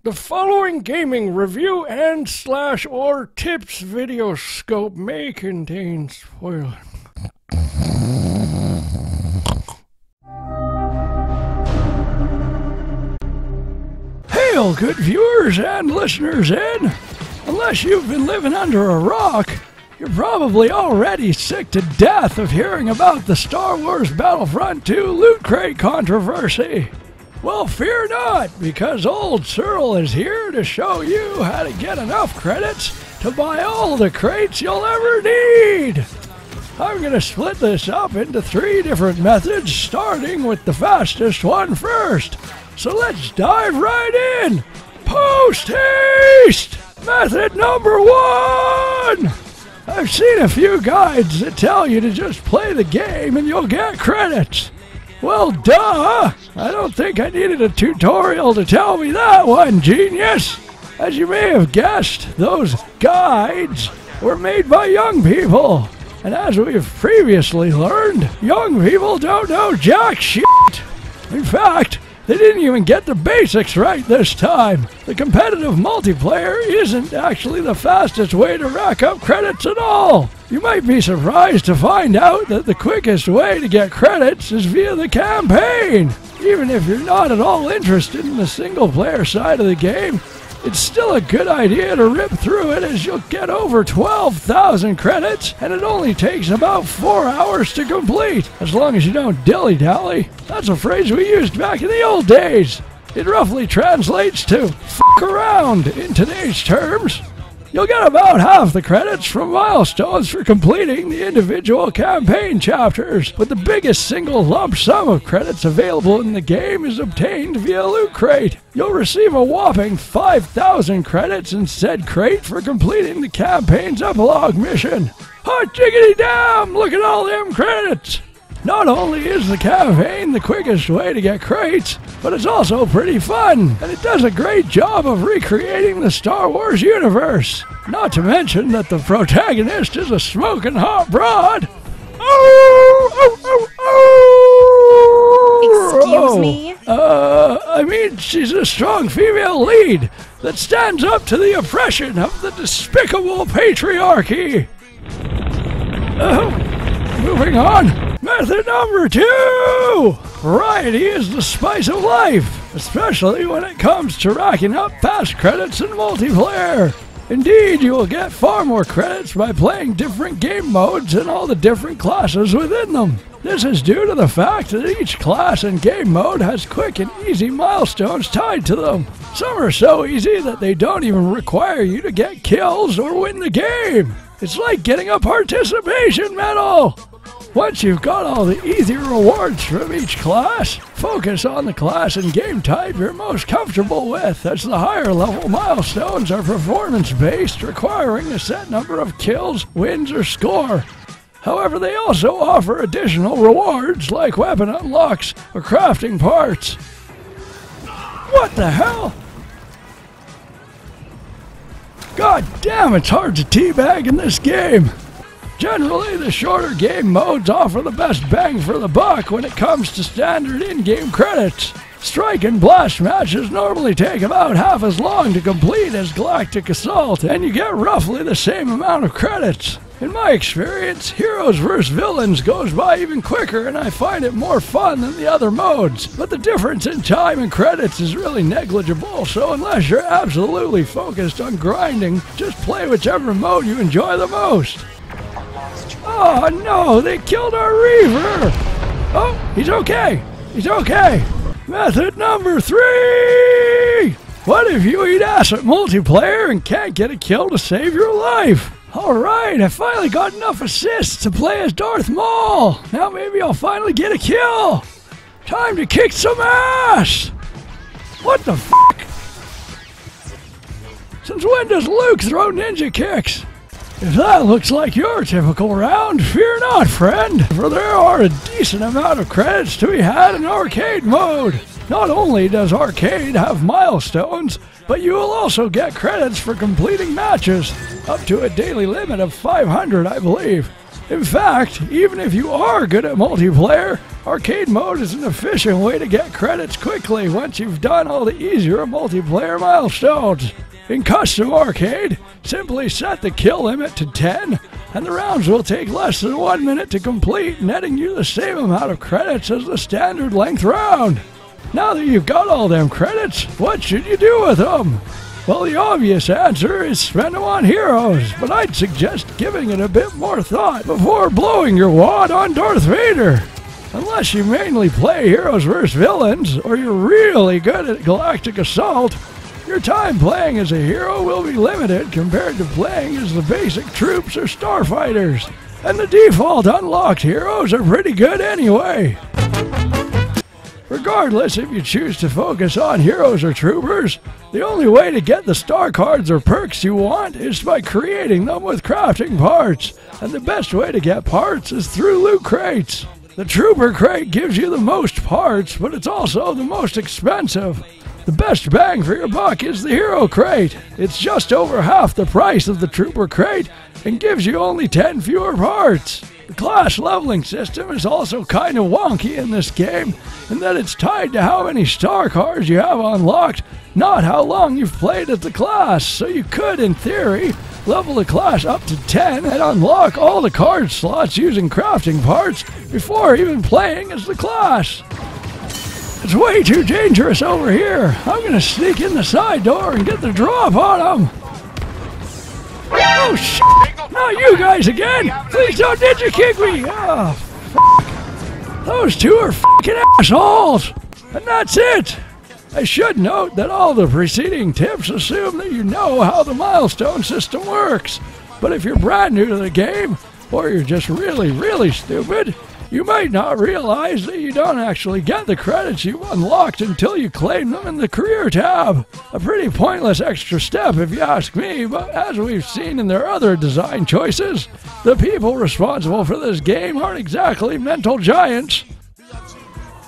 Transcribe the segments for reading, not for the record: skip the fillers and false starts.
The following gaming review and / or tips video scope may contain spoilers. Hail, good viewers and listeners, and unless you've been living under a rock, you're probably already sick to death of hearing about the Star Wars Battlefront 2 Loot Crate controversy. Well, fear not, because old Searle is here to show you how to get enough credits to buy all the crates you'll ever need. I'm going to split this up into 3 different methods, starting with the fastest one first. So let's dive right in. Post haste! Method number 1! I've seen a few guides that tell you to just play the game and you'll get credits. Well, duh! I don't think I needed a tutorial to tell me that one, genius! As you may have guessed, those guides were made by young people. And as we've previously learned, young people don't know jack shit. In fact, they didn't even get the basics right this time. The competitive multiplayer isn't actually the fastest way to rack up credits at all. You might be surprised to find out that the quickest way to get credits is via the campaign. Even if you're not at all interested in the single player side of the game, it's still a good idea to rip through it, as you'll get over 12,000 credits, and it only takes about 4 hours to complete, as long as you don't dilly-dally. That's a phrase we used back in the old days. It roughly translates to "fuck around" in today's terms. You'll get about half the credits from milestones for completing the individual campaign chapters, but the biggest single lump sum of credits available in the game is obtained via Loot Crate. You'll receive a whopping 5,000 credits in said crate for completing the campaign's epilogue mission. Hot jiggity damn, look at all them credits! Not only is the campaign the quickest way to get crates, but it's also pretty fun, and it does a great job of recreating the Star Wars universe. Not to mention that the protagonist is a smoking hot broad. Excuse me? I mean, she's a strong female lead that stands up to the oppression of the despicable patriarchy. Moving on. Method number 2! Variety is the spice of life, especially when it comes to racking up fast credits in multiplayer. Indeed, you will get far more credits by playing different game modes and all the different classes within them. This is due to the fact that each class and game mode has quick and easy milestones tied to them. Some are so easy that they don't even require you to get kills or win the game. It's like getting a participation medal! Once you've got all the easy rewards from each class, focus on the class and game type you're most comfortable with, as the higher level milestones are performance-based, requiring a set number of kills, wins, or score. However, they also offer additional rewards like weapon unlocks or crafting parts. What the hell? God damn, it's hard to teabag in this game. Generally, the shorter game modes offer the best bang for the buck when it comes to standard in-game credits. Strike and blast matches normally take about half as long to complete as Galactic Assault, and you get roughly the same amount of credits. In my experience, Heroes vs. Villains goes by even quicker, and I find it more fun than the other modes. But the difference in time and credits is really negligible, so unless you're absolutely focused on grinding, just play whichever mode you enjoy the most. Oh no, they killed our Reaver! Oh, he's okay! He's okay! Method number 3! What if you eat ass at multiplayer and can't get a kill to save your life? Alright, I finally got enough assists to play as Darth Maul! Now maybe I'll finally get a kill! Time to kick some ass! What the fuck? Since when does Luke throw ninja kicks? If that looks like your typical round, fear not, friend, for there are a decent amount of credits to be had in arcade mode. Not only does arcade have milestones, but you will also get credits for completing matches, up to a daily limit of 500, I believe. In fact, even if you are good at multiplayer, arcade mode is an efficient way to get credits quickly once you've done all the easier multiplayer milestones. In Custom Arcade, simply set the kill limit to 10, and the rounds will take less than 1 minute to complete, netting you the same amount of credits as the standard length round. Now that you've got all them credits, what should you do with them? Well, the obvious answer is spend them on heroes, but I'd suggest giving it a bit more thought before blowing your wad on Darth Vader. Unless you mainly play heroes versus villains, or you're really good at Galactic Assault, your time playing as a hero will be limited compared to playing as the basic troops or starfighters, and the default unlocked heroes are pretty good anyway. Regardless if you choose to focus on heroes or troopers, the only way to get the star cards or perks you want is by creating them with crafting parts, and the best way to get parts is through loot crates. The trooper crate gives you the most parts, but it's also the most expensive. The best bang for your buck is the hero crate. It's just over half the price of the trooper crate and gives you only 10 fewer parts. The class leveling system is also kind of wonky in this game, in that it's tied to how many star cards you have unlocked, not how long you've played as the class. So you could, in theory, level the class up to 10 and unlock all the card slots using crafting parts before even playing as the class. It's way too dangerous over here. I'm gonna sneak in the side door and get the drop on them. Oh shit! Not you guys again! Please don't ninja kick me! Oh, fuck. Those two are fucking assholes! And that's it! I should note that all the preceding tips assume that you know how the milestone system works. But if you're brand new to the game, or you're just really stupid, you might not realize that you don't actually get the credits you unlocked until you claim them in the career tab. A pretty pointless extra step if you ask me, but as we've seen in their other design choices, the people responsible for this game aren't exactly mental giants.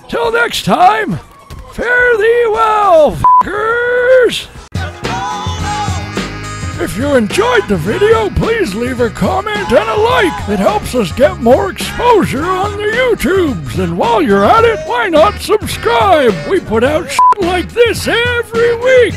Till next time, fare thee well, fuckers! If you enjoyed the video, please leave a comment and a like. It helps us get more exposure on the YouTubes. And while you're at it, why not subscribe? We put out shit like this every week.